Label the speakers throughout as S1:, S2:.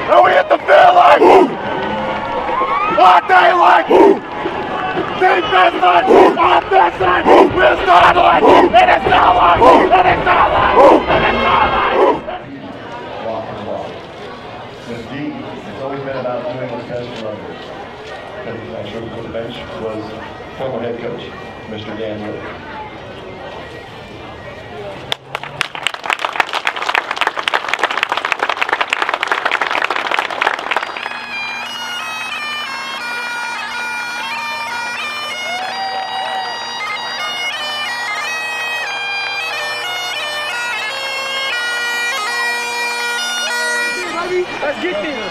S1: And we hit the field like all day like defense like offense like we're starting like and it's not like and it's not like and it's not like.
S2: Walk and walk. With D, it's always been about doing what's best for others. And I'm sure before the bench was former head coach, Mr. Dan Lilley.
S3: Let's get there.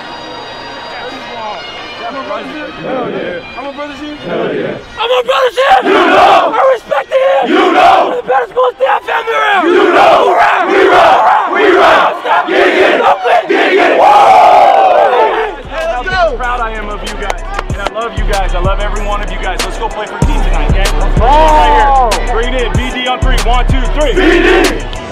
S3: I'm a brother ship.
S1: Hell yeah.
S3: I'm a brother ship.
S1: Hell yeah.
S3: I'm a brother ship.
S1: You know.
S3: I respect him.
S1: You know.
S3: One of the best sports staff family around.
S1: You know.
S3: Hurrah.
S1: We rock. We rock.
S3: Stop
S1: Get it.
S3: Oakland.
S1: Get it.
S3: Whoa.
S1: Hey, let's go.
S4: How proud I am of you guys. And I love you guys. I love every one of you guys. Let's go play for a team tonight, okay?
S3: Oh.
S4: Right here. Bring it in. BD on 3. 1, 2, 3.
S1: BD.